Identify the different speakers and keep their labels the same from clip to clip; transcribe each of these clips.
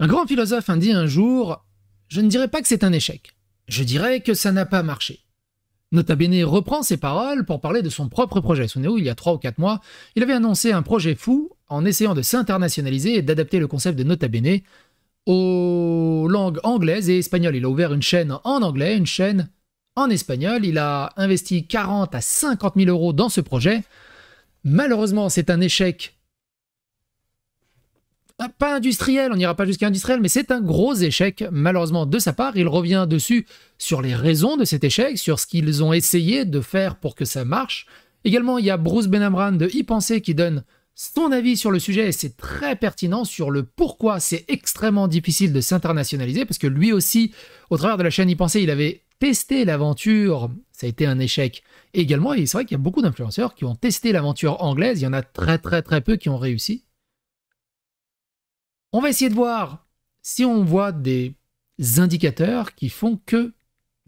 Speaker 1: Un grand philosophe a dit un jour « Je ne dirais pas que c'est un échec, je dirais que ça n'a pas marché ». Nota Bene reprend ses paroles pour parler de son propre projet. Souvenez-vous, il y a 3 ou 4 mois, il avait annoncé un projet fou en essayant de s'internationaliser et d'adapter le concept de Nota Bene aux langues anglaises et espagnoles. Il a ouvert une chaîne en anglais, une chaîne en espagnol. Il a investi 40 à 50 000 euros dans ce projet. Malheureusement, c'est un échec. Pas industriel, on n'ira pas jusqu'à industriel, mais c'est un gros échec, malheureusement, de sa part. Il revient dessus sur les raisons de cet échec, sur ce qu'ils ont essayé de faire pour que ça marche. Également, il y a Bruce Benamran de Y Penser qui donne son avis sur le sujet, et c'est très pertinent sur le pourquoi c'est extrêmement difficile de s'internationaliser, parce que lui aussi, au travers de la chaîne Y Penser, il avait testé l'aventure, ça a été un échec. Et également, c'est vrai qu'il y a beaucoup d'influenceurs qui ont testé l'aventure anglaise, il y en a très peu qui ont réussi. On va essayer de voir si on voit des indicateurs qui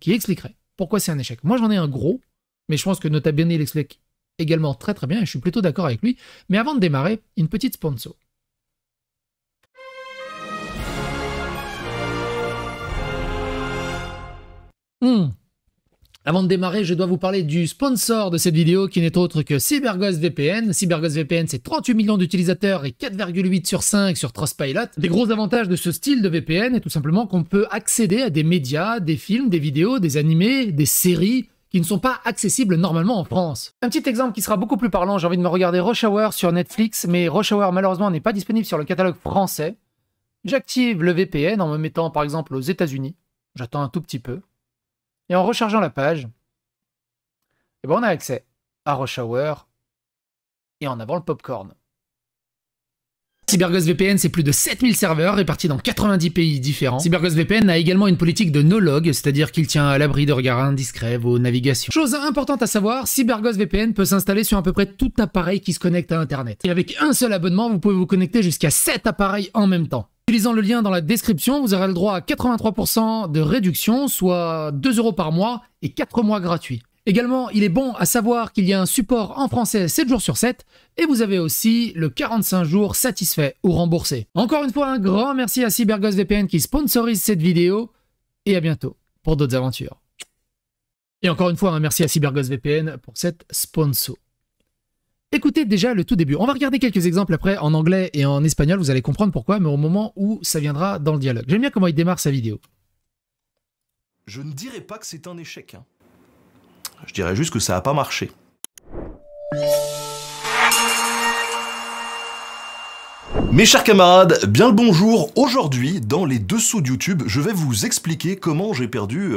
Speaker 1: expliqueraient pourquoi c'est un échec. Moi, j'en ai un gros, mais je pense que Nota Bene l'explique également très bien, et je suis plutôt d'accord avec lui. Mais avant de démarrer, une petite sponsor. Avant de démarrer, je dois vous parler du sponsor de cette vidéo qui n'est autre que CyberGhost VPN. CyberGhost VPN, c'est 38 millions d'utilisateurs et 4,8 sur 5 sur Trustpilot. Des gros avantages de ce style de VPN est tout simplement qu'on peut accéder à des médias, des films, des vidéos, des animés, des séries qui ne sont pas accessibles normalement en France. Un petit exemple qui sera beaucoup plus parlant, j'ai envie de me regarder Rush Hour sur Netflix, mais Rush Hour malheureusement n'est pas disponible sur le catalogue français. J'active le VPN en me mettant par exemple aux États-Unis. J'attends un tout petit peu. Et en rechargeant la page, eh ben on a accès à Rush Hour et en avant le popcorn. CyberGhost VPN, c'est plus de 7000 serveurs répartis dans 90 pays différents. CyberGhost VPN a également une politique de no-log, c'est-à-dire qu'il tient à l'abri de regards indiscrets vos navigations. Chose importante à savoir, CyberGhost VPN peut s'installer sur à peu près tout appareil qui se connecte à Internet. Et avec un seul abonnement, vous pouvez vous connecter jusqu'à 7 appareils en même temps. Utilisant le lien dans la description, vous aurez le droit à 83% de réduction, soit 2 € par mois et 4 mois gratuits. Également, il est bon à savoir qu'il y a un support en français 7 jours sur 7 et vous avez aussi le 45 jours satisfait ou remboursé. Encore une fois, un grand merci à CyberGhost VPN qui sponsorise cette vidéo et à bientôt pour d'autres aventures. Et encore une fois, un merci à CyberGhost VPN pour cette sponsor. Écoutez déjà le tout début. On va regarder quelques exemples après en anglais et en espagnol, vous allez comprendre pourquoi, mais au moment où ça viendra dans le dialogue. J'aime bien comment il démarre sa vidéo.
Speaker 2: Je ne dirais pas que c'est un échec. Je dirais juste que ça n'a pas marché. Mes chers camarades, bien le bonjour. Aujourd'hui, dans les dessous de YouTube, je vais vous expliquer comment j'ai perdu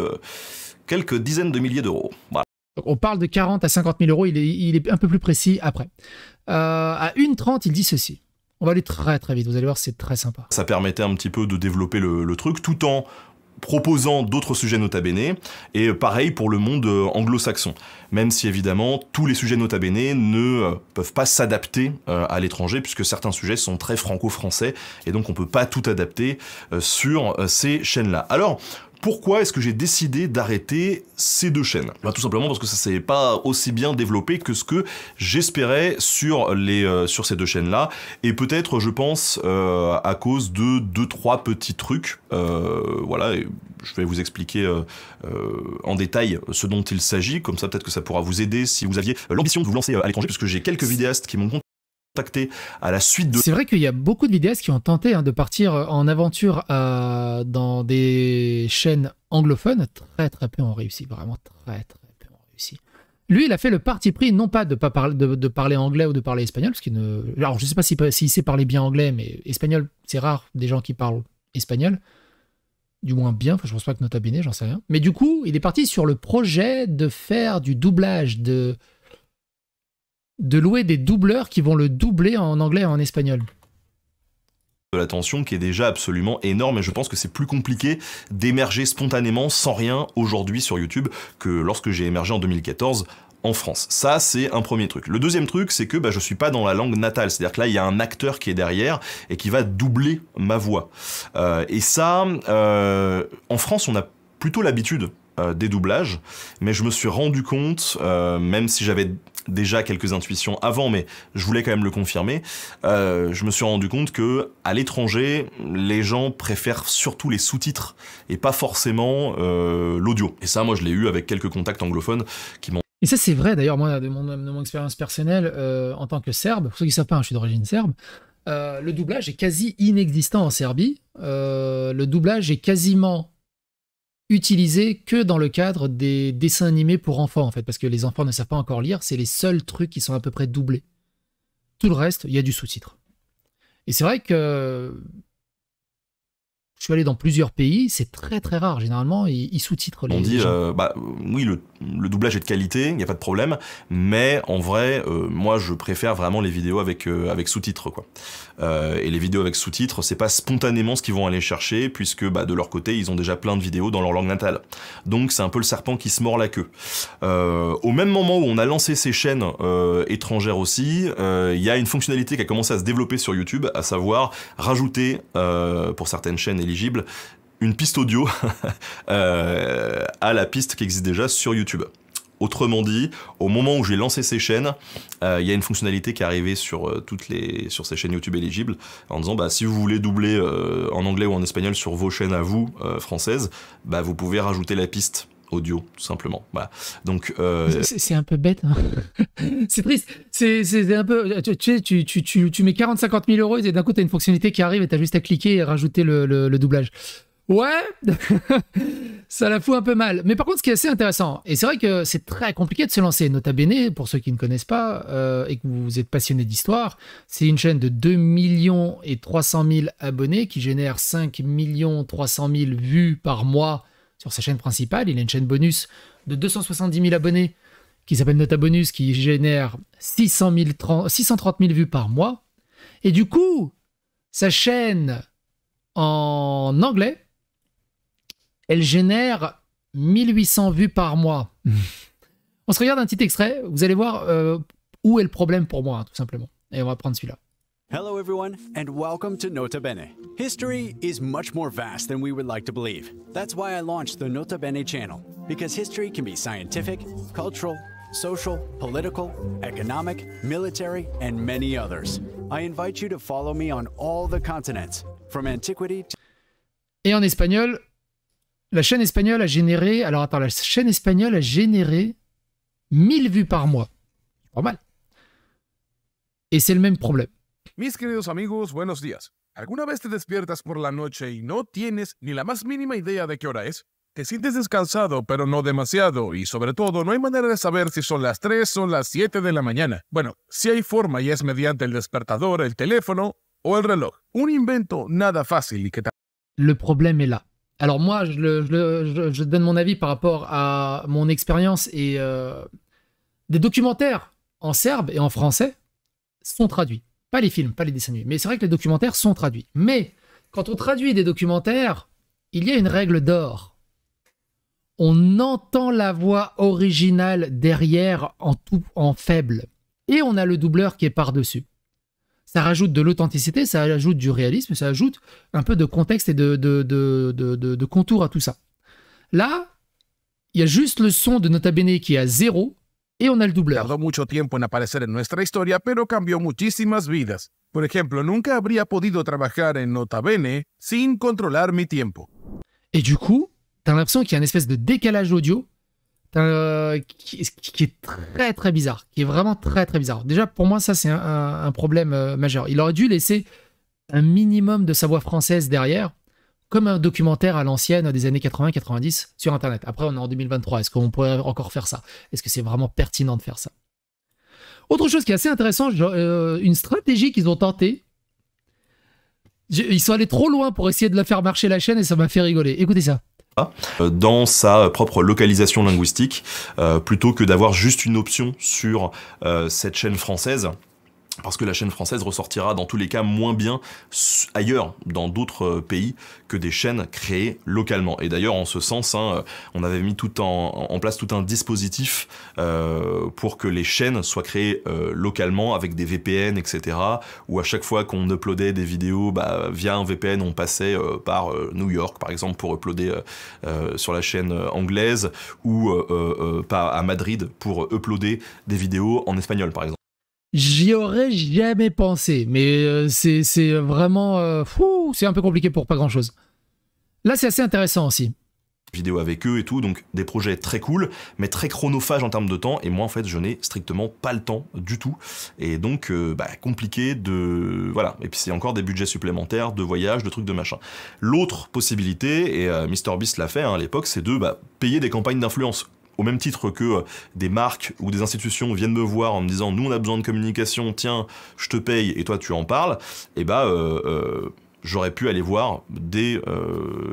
Speaker 2: quelques dizaines de milliers d'euros. Voilà.
Speaker 1: Donc on parle de 40 à 50 000 euros, il est un peu plus précis après. À 1h30, il dit ceci. On va aller très vite, vous allez voir, c'est très sympa.
Speaker 2: Ça permettait un petit peu de développer le truc, tout en proposant d'autres sujets Nota Bene, et pareil pour le monde anglo-saxon. Même si évidemment, tous les sujets Nota Bene ne peuvent pas s'adapter à l'étranger, puisque certains sujets sont très franco-français, et donc on peut pas tout adapter sur ces chaînes-là. Alors, pourquoi est-ce que j'ai décidé d'arrêter ces deux chaînes? Tout simplement parce que ça s'est pas aussi bien développé que ce que j'espérais sur ces deux chaînes-là, et peut-être, je pense, à cause de 2-3 petits trucs. Voilà, et je vais vous expliquer en détail ce dont il s'agit, comme ça peut-être que ça pourra vous aider si vous aviez l'ambition de vous lancer à l'étranger, parce que j'ai quelques vidéastes qui m'ont contacté à la suite de...
Speaker 1: C'est vrai qu'il y a beaucoup de vidéastes qui ont tenté de partir en aventure dans des chaînes anglophones. Très peu ont réussi, vraiment très peu ont réussi. Lui, il a fait le parti pris, non pas de parler anglais ou de parler espagnol, parce qu'il ne... Alors, je sais pas s'il sait parler bien anglais, mais espagnol, c'est rare des gens qui parlent espagnol. Du moins bien, enfin, je pense pas que Nota Bene, j'en sais rien. Mais du coup, il est parti sur le projet de faire du doublage, de louer des doubleurs qui vont le doubler en anglais et en espagnol.
Speaker 2: De l'attention qui est déjà absolument énorme, et je pense que c'est plus compliqué d'émerger spontanément sans rien aujourd'hui sur YouTube que lorsque j'ai émergé en 2014 en France. Ça, c'est un premier truc. Le deuxième truc, c'est que je suis pas dans la langue natale, c'est-à-dire que là, il y a un acteur qui est derrière et qui va doubler ma voix. Et ça, en France, on a plutôt l'habitude des doublages, mais je me suis rendu compte, même si j'avais déjà quelques intuitions avant, mais je voulais quand même le confirmer. Je me suis rendu compte que à l'étranger, les gens préfèrent surtout les sous-titres et pas forcément l'audio. Et ça, moi, je l'ai eu avec quelques contacts anglophones qui m'ont...
Speaker 1: Et ça, c'est vrai, d'ailleurs, moi, de mon expérience personnelle, en tant que Serbe, pour ceux qui ne savent pas, je suis d'origine serbe, le doublage est quasi inexistant en Serbie. Le doublage est quasiment utilisé que dans le cadre des dessins animés pour enfants, en fait, parce que les enfants ne savent pas encore lire, c'est les seuls trucs qui sont à peu près doublés. Tout le reste, il y a du sous-titre. Et c'est vrai que je suis allé dans plusieurs pays, c'est très très rare. Généralement, ils sous-titrent les gens.
Speaker 2: Oui, le doublage est de qualité, il n'y a pas de problème, mais en vrai, moi je préfère vraiment les vidéos avec sous-titres, quoi. Et les vidéos avec sous-titres, c'est pas spontanément ce qu'ils vont aller chercher, puisque de leur côté, ils ont déjà plein de vidéos dans leur langue natale. Donc c'est un peu le serpent qui se mord la queue. Au même moment où on a lancé ces chaînes étrangères aussi, il y a une fonctionnalité qui a commencé à se développer sur YouTube, à savoir rajouter, pour certaines chaînes éligibles, une piste audio à la piste qui existe déjà sur YouTube. Autrement dit, au moment où j'ai lancé ces chaînes, il y a une fonctionnalité qui est arrivée sur ces chaînes YouTube éligibles, en disant si vous voulez doubler en anglais ou en espagnol sur vos chaînes à vous, françaises, vous pouvez rajouter la piste audio, tout simplement. Voilà. Donc,
Speaker 1: c'est un peu bête, hein. C'est triste. C'est un peu... Tu mets 40-50 000 euros et d'un coup, tu as une fonctionnalité qui arrive et tu as juste à cliquer et rajouter le doublage. Ouais, ça la fout un peu mal. Mais par contre, ce qui est assez intéressant, et c'est vrai que c'est très compliqué de se lancer, nota bene, pour ceux qui ne connaissent pas et que vous êtes passionné d'histoire, c'est une chaîne de 2 300 000 abonnés qui génère 5 300 000 vues par mois sur sa chaîne principale. Il a une chaîne bonus de 270 000 abonnés qui s'appelle Nota Bonus, qui génère 630 000 vues par mois. Et du coup, sa chaîne en anglais, elle génère 1800 vues par mois. On se regarde un petit extrait, vous allez voir où est le problème pour moi, tout simplement. Et on va prendre celui-là.
Speaker 3: Hello everyone, and welcome to Nota Bene. History is much more vast than we would like to believe. That's why I launched the Nota Bene channel, because history can be scientific, cultural, social, political, economic, military, and many others. I invite you to follow me on all the continents, from antiquity to...
Speaker 1: Et en espagnol, la chaîne espagnole a généré... Alors attends, la chaîne espagnole a généré 1000 vues par mois. Pas mal. Et c'est le même problème.
Speaker 4: Mis queridos amigos, buenos días. ¿Alguna vez te despiertas por la noche y no tienes ni la más mínima idea de qué hora es? Te sientes descansado, pero no demasiado, y sobre todo no hay manera de saber si son las 3 o las 7 de la mañana. Bueno, sí hay forma y es mediante el despertador, el teléfono o el reloj. Un invento nada fácil y que...
Speaker 1: Le problème est là. Alors moi, je donne mon avis par rapport à mon expérience et des documentaires en serbe et en français sont traduits. Pas les films, pas les dessins animés. Mais c'est vrai que les documentaires sont traduits. Mais quand on traduit des documentaires, il y a une règle d'or. On entend la voix originale derrière en faible. Et on a le doubleur qui est par-dessus. Ça rajoute de l'authenticité, ça ajoute du réalisme, ça ajoute un peu de contexte et de contour à tout ça. Là, il y a juste le son de Nota Bene qui est à 0 et on a le doubleur.
Speaker 4: Tardó mucho tiempo en aparecer en nuestra historia, pero cambió muchísimas vidas. Por ejemplo, nunca habría podido trabajar en Nota Bene sin controlar mi tiempo.
Speaker 1: Et du coup, t'as l'impression qu'il y a une espèce de décalage audio qui est très très bizarre, qui est vraiment très très bizarre. Déjà, pour moi, ça c'est un problème majeur. Il aurait dû laisser un minimum de sa voix française derrière, comme un documentaire à l'ancienne des années 80-90 sur Internet. Après, on est en 2023. Est-ce qu'on pourrait encore faire ça? Est-ce que c'est vraiment pertinent de faire ça? Autre chose qui est assez intéressant, une stratégie qu'ils ont tentée. Ils sont allés trop loin pour essayer de la faire marcher la chaîne et ça m'a fait rigoler. Écoutez ça.
Speaker 2: Dans sa propre localisation linguistique, plutôt que d'avoir juste une option sur cette chaîne française. parce que la chaîne française ressortira dans tous les cas moins bien ailleurs, dans d'autres pays, que des chaînes créées localement. Et d'ailleurs, en ce sens, hein, on avait mis en place tout un dispositif pour que les chaînes soient créées localement avec des VPN, etc. Où à chaque fois qu'on uploadait des vidéos via un VPN, on passait par New York, par exemple, pour uploader sur la chaîne anglaise, ou à Madrid pour uploader des vidéos en espagnol, par exemple.
Speaker 1: J'y aurais jamais pensé, mais c'est vraiment... c'est un peu compliqué pour pas grand-chose. Là, c'est assez intéressant aussi.
Speaker 2: Vidéo avec eux et tout, donc des projets très cool, mais très chronophages en termes de temps, et moi en fait je n'ai strictement pas le temps du tout, et donc compliqué de... Voilà, et puis c'est encore des budgets supplémentaires, de voyages, de trucs de machin. L'autre possibilité, et MrBeast l'a fait à l'époque, c'est de payer des campagnes d'influence. Au même titre que des marques ou des institutions viennent me voir en me disant « Nous, on a besoin de communication, tiens, je te paye et toi, tu en parles », et j'aurais pu aller voir des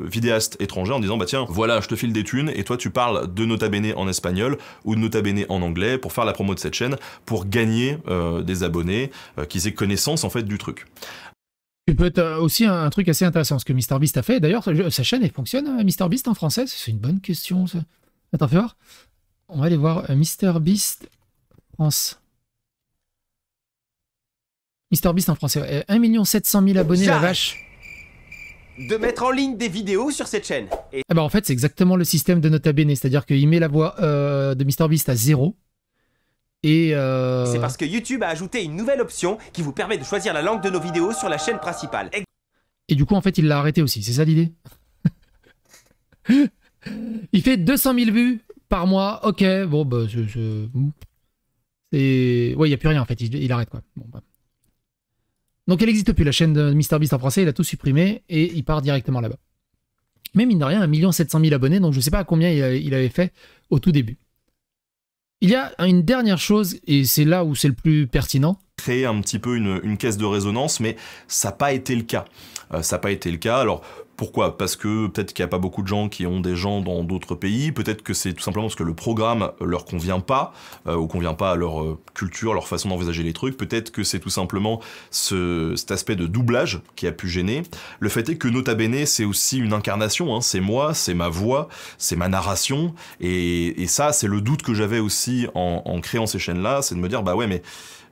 Speaker 2: vidéastes étrangers en disant « Bah tiens, voilà, je te file des thunes et toi, tu parles de Nota Bene en espagnol ou de Nota Bene en anglais pour faire la promo de cette chaîne, pour gagner des abonnés, qu'ils aient connaissance, en fait, du truc. »
Speaker 1: Tu peux être aussi un truc assez intéressant, ce que MrBeast a fait. D'ailleurs, sa chaîne, elle fonctionne, MrBeast en français? C'est une bonne question, ça. Attends, fais voir. On va aller voir MrBeast France. MrBeast en français. 1 700 000 abonnés, la vache.
Speaker 5: De mettre en ligne des vidéos sur cette chaîne. Et...
Speaker 1: Ah bah en fait, c'est exactement le système de Nota Bene. C'est-à-dire qu'il met la voix de MrBeast à 0. Et
Speaker 5: c'est parce que YouTube a ajouté une nouvelle option qui vous permet de choisir la langue de nos vidéos sur la chaîne principale.
Speaker 1: Et du coup, en fait, il l'a arrêté aussi. C'est ça l'idée? Il fait 200 000 vues par mois. Ok, bon, bah, ouais, il n'y a plus rien en fait. Il arrête quoi. Bon, bah. Donc, elle n'existe plus, la chaîne de MrBeast en français. Il a tout supprimé et il part directement là-bas. Mais mine de rien, 1 700 000 abonnés. Donc, je ne sais pas à combien il avait fait au tout début. Il y a une dernière chose, et c'est là où c'est le plus pertinent.
Speaker 2: Créer un petit peu une caisse de résonance, mais ça n'a pas été le cas. Ça n'a pas été le cas. Alors, pourquoi? Parce que peut-être qu'il n'y a pas beaucoup de gens qui ont des gens dans d'autres pays. Peut-être que c'est tout simplement parce que le programme leur convient pas, ou convient pas à leur culture, leur façon d'envisager les trucs. Peut-être que c'est tout simplement cet aspect de doublage qui a pu gêner. Le fait est que Nota Bene, c'est aussi une incarnation. Hein. C'est moi, c'est ma voix, c'est ma narration. Et ça, c'est le doute que j'avais aussi en créant ces chaînes-là. C'est de me dire, bah ouais, mais...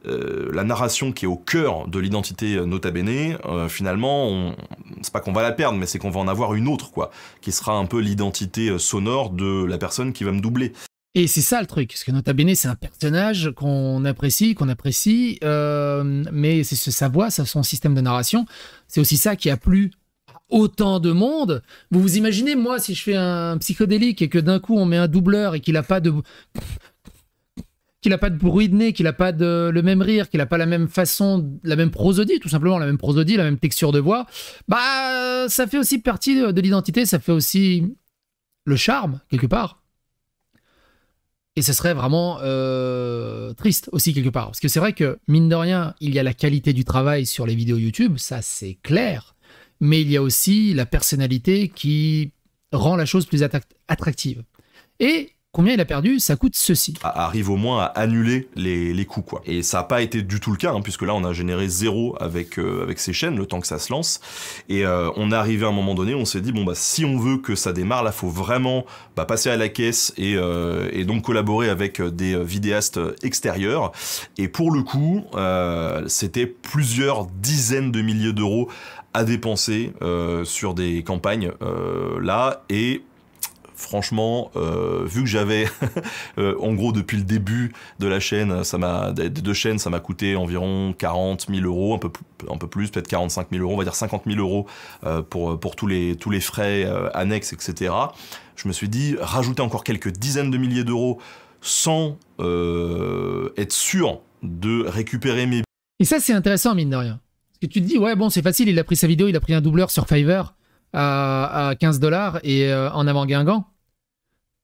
Speaker 2: la narration qui est au cœur de l'identité Nota Bene, finalement, c'est pas qu'on va la perdre, mais c'est qu'on va en avoir une autre, quoi, qui sera un peu l'identité sonore de la personne qui va me doubler.
Speaker 1: Et c'est ça le truc, parce que Nota Bene, c'est un personnage qu'on apprécie, mais c'est sa voix, son système de narration, c'est aussi ça qui a plu à autant de monde. Vous vous imaginez, moi, si je fais un psychodélique et que d'un coup on met un doubleur et qu'il n'a pas de bruit de nez, qu'il n'a pas le même rire, qu'il n'a pas la même façon, la même prosodie, tout simplement, la même prosodie, la même texture de voix, bah ça fait aussi partie de l'identité, ça fait aussi le charme, quelque part. Et ce serait vraiment triste aussi, quelque part. Parce que c'est vrai que, mine de rien, il y a la qualité du travail sur les vidéos YouTube, ça c'est clair, mais il y a aussi la personnalité qui rend la chose plus attractive. Et... combien il a perdu? Ça coûte ceci.
Speaker 2: Arrive au moins à annuler les coûts, quoi. Et ça n'a pas été du tout le cas, hein, puisque là, on a généré 0 avec ces chaînes, le temps que ça se lance. Et on est arrivé à un moment donné, on s'est dit, bon, bah, si on veut que ça démarre, là, faut vraiment passer à la caisse et donc collaborer avec des vidéastes extérieurs. Et pour le coup, c'était plusieurs dizaines de milliers d'euros à dépenser sur des campagnes là, et... franchement, vu que j'avais, en gros, depuis le début de la chaîne, des deux chaînes, ça m'a coûté environ 40 000 euros, un peu plus, peut-être 45 000 euros, on va dire 50 000 euros pour tous les frais annexes, etc. Je me suis dit, rajouter encore quelques dizaines de milliers d'euros sans être sûr de récupérer mes...
Speaker 1: Et ça, c'est intéressant, mine de rien. Parce que tu te dis, ouais, bon, c'est facile, il a pris sa vidéo, il a pris un doubleur sur Fiverr, à 15 $ et en avant Guingamp.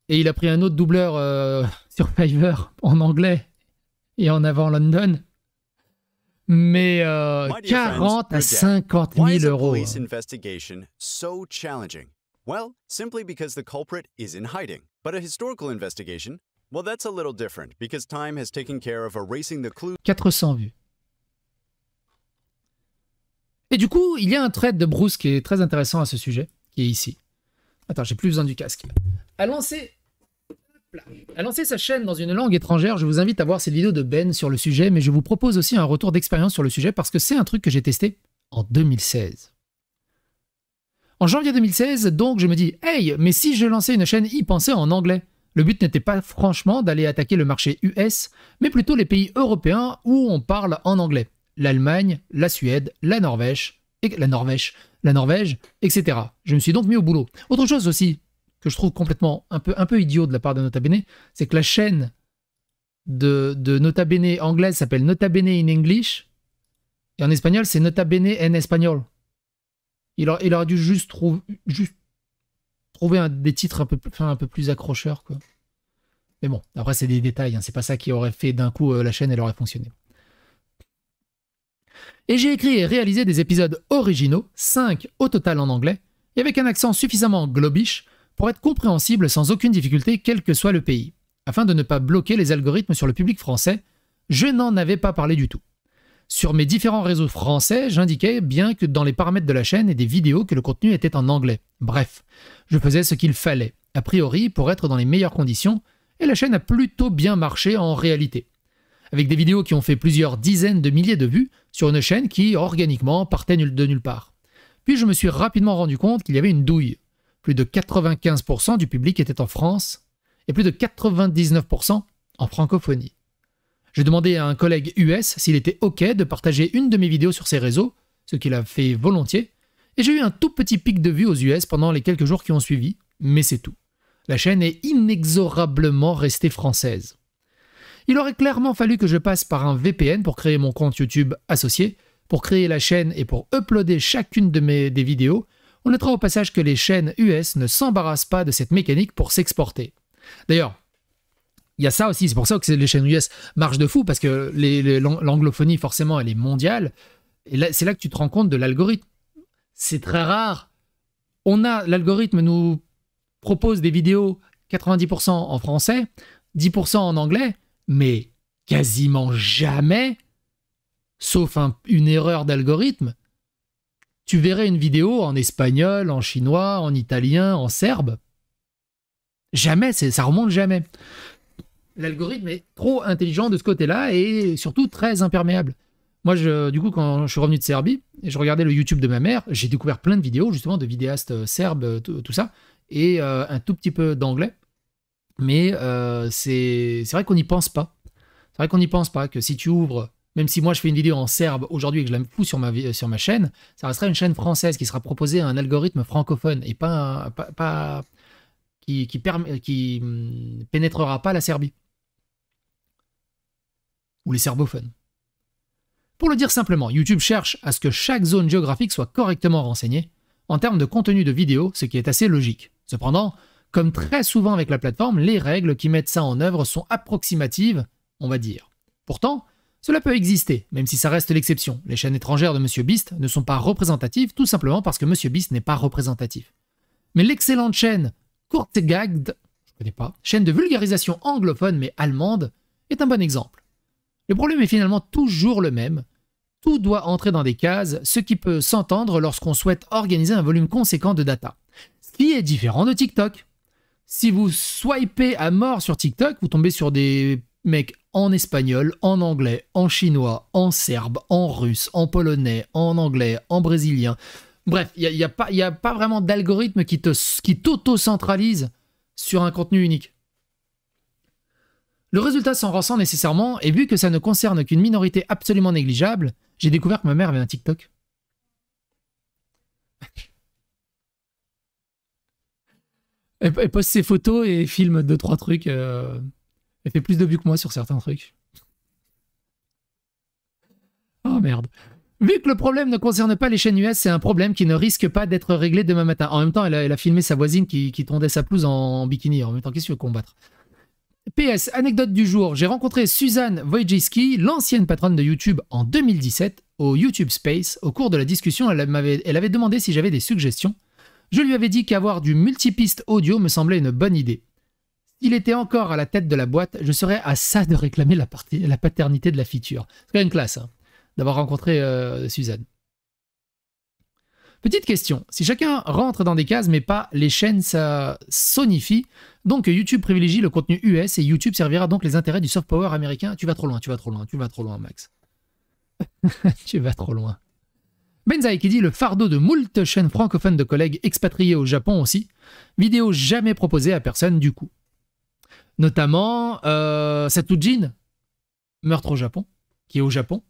Speaker 1: Et il a pris un autre doubleur sur Fiverr en anglais et en avant London. Mais 40 à 50 000 euros.
Speaker 3: Why is a police investigation so challenging? Well, simply because the culprit is in hiding. But a historical investigation, well, that's a little different because time has taken care of erasing the clues.
Speaker 1: 400 vues. Et du coup, il y a un thread de Bruce qui est très intéressant à ce sujet, qui est ici. Attends, j'ai plus besoin du casque. A lancé sa chaîne dans une langue étrangère. Je vous invite à voir cette vidéo de Ben sur le sujet, mais je vous propose aussi un retour d'expérience sur le sujet parce que c'est un truc que j'ai testé en 2016. En janvier 2016, donc, je me dis « Hey, mais si je lançais une chaîne y-pensée en anglais ?» Le but n'était pas franchement d'aller attaquer le marché US, mais plutôt les pays européens où on parle en anglais. L'Allemagne, la Suède, la Norvège, etc. Je me suis donc mis au boulot. Autre chose aussi, que je trouve complètement un peu idiot de la part de Nota Bene, c'est que la chaîne de Nota Bene anglaise s'appelle Nota Bene in English, et en espagnol, c'est Nota Bene en espagnol. Il aurait dû juste trouver des titres un peu plus accrocheurs, quoi. Mais bon, après, c'est des détails, hein. C'est pas ça qui aurait fait d'un coup la chaîne, elle aurait fonctionné. Et j'ai écrit et réalisé des épisodes originaux, 5 au total en anglais, et avec un accent suffisamment globish pour être compréhensible sans aucune difficulté, quel que soit le pays. Afin de ne pas bloquer les algorithmes sur le public français, je n'en avais pas parlé du tout. Sur mes différents réseaux français, j'indiquais bien que dans les paramètres de la chaîne et des vidéos que le contenu était en anglais. Bref, je faisais ce qu'il fallait, a priori pour être dans les meilleures conditions, et la chaîne a plutôt bien marché en réalité. Avec des vidéos qui ont fait plusieurs dizaines de milliers de vues sur une chaîne qui, organiquement, partait de nulle part. Puis je me suis rapidement rendu compte qu'il y avait une douille. Plus de 95% du public était en France, et plus de 99% en francophonie. J'ai demandé à un collègue US s'il était OK de partager une de mes vidéos sur ses réseaux, ce qu'il a fait volontiers, et j'ai eu un tout petit pic de vues aux US pendant les quelques jours qui ont suivi, mais c'est tout. La chaîne est inexorablement restée française. Il aurait clairement fallu que je passe par un VPN pour créer mon compte YouTube associé, pour créer la chaîne et pour uploader chacune des vidéos. On notera au passage que les chaînes US ne s'embarrassent pas de cette mécanique pour s'exporter. D'ailleurs, il y a ça aussi, c'est pour ça que les chaînes US marchent de fou, parce que l'anglophonie, forcément, elle est mondiale. Et là, c'est là que tu te rends compte de l'algorithme. C'est très rare. L'algorithme nous propose des vidéos 90% en français, 10% en anglais, mais quasiment jamais, sauf une erreur d'algorithme, tu verrais une vidéo en espagnol, en chinois, en italien, en serbe. Jamais, ça remonte jamais. L'algorithme est trop intelligent de ce côté-là et surtout très imperméable. Moi, du coup, quand je suis revenu de Serbie, et je regardais le YouTube de ma mère, j'ai découvert plein de vidéos, justement, de vidéastes serbes, tout ça, et un tout petit peu d'anglais. Mais c'est vrai qu'on n'y pense pas. C'est vrai qu'on n'y pense pas, que si tu ouvres, même si moi je fais une vidéo en serbe aujourd'hui et que je la fous sur ma chaîne, ça restera une chaîne française qui sera proposée à un algorithme francophone et qui pénétrera pas la Serbie. Ou les serbophones. Pour le dire simplement, YouTube cherche à ce que chaque zone géographique soit correctement renseignée en termes de contenu de vidéo, ce qui est assez logique. Cependant, comme très souvent avec la plateforme, les règles qui mettent ça en œuvre sont approximatives, on va dire. Pourtant, cela peut exister, même si ça reste l'exception. Les chaînes étrangères de MrBeast ne sont pas représentatives, tout simplement parce que MrBeast n'est pas représentatif. Mais l'excellente chaîne Kurzgagd, je ne connais pas, chaîne de vulgarisation anglophone mais allemande, est un bon exemple. Le problème est finalement toujours le même. Tout doit entrer dans des cases, ce qui peut s'entendre lorsqu'on souhaite organiser un volume conséquent de data. Ce qui est différent de TikTok. Si vous swipez à mort sur TikTok, vous tombez sur des mecs en espagnol, en anglais, en chinois, en serbe, en russe, en polonais, en anglais, en brésilien. Bref, il n'y a pas vraiment d'algorithme qui t'auto-centralise sur un contenu unique. Le résultat s'en ressent nécessairement, et vu que ça ne concerne qu'une minorité absolument négligeable, j'ai découvert que ma mère avait un TikTok. Elle poste ses photos et filme 2-3 trucs. Elle fait plus de vues que moi sur certains trucs. Oh merde. Vu que le problème ne concerne pas les chaînes US, c'est un problème qui ne risque pas d'être réglé demain matin. En même temps, elle a filmé sa voisine qui tondait sa pelouse en bikini. En même temps, qu'est-ce que tu veux combattre? PS, anecdote du jour, j'ai rencontré Suzanne Wojcicki, l'ancienne patronne de YouTube, en 2017, au YouTube Space. Au cours de la discussion, elle avait demandé si j'avais des suggestions. Je lui avais dit qu'avoir du multipiste audio me semblait une bonne idée. S'il était encore à la tête de la boîte, je serais à ça de réclamer la paternité de la feature. C'est quand même classe, hein, d'avoir rencontré Suzanne. Petite question, si chacun rentre dans des cases mais pas les chaînes, ça sonifie, donc YouTube privilégie le contenu US et YouTube servira donc les intérêts du soft power américain. Tu vas trop loin, Max. Tu vas trop loin. Benzaï qui dit le fardeau de moult chaînes francophones de collègues expatriés au Japon aussi. Vidéo jamais proposée à personne du coup. Notamment Satujin, Meurtre au Japon, qui est au Japon,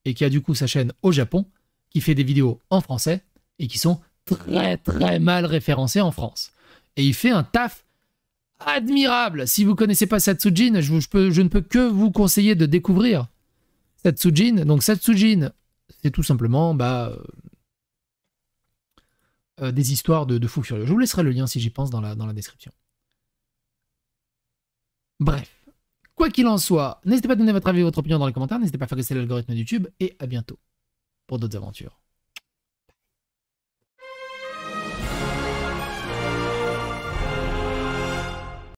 Speaker 1: et qui a du coup sa chaîne au Japon, qui fait des vidéos en français, et qui sont très très mal référencées en France. Et il fait un taf admirable. Si vous connaissez pas Satsujin, je ne peux que vous conseiller de découvrir Satsujin. Donc Satsujin, c'est tout simplement des histoires de fous furieux. Je vous laisserai le lien si j'y pense dans la description. Bref, quoi qu'il en soit, n'hésitez pas à donner votre avis et votre opinion dans les commentaires, n'hésitez pas à faire rester l'algorithme de YouTube, et à bientôt pour d'autres aventures.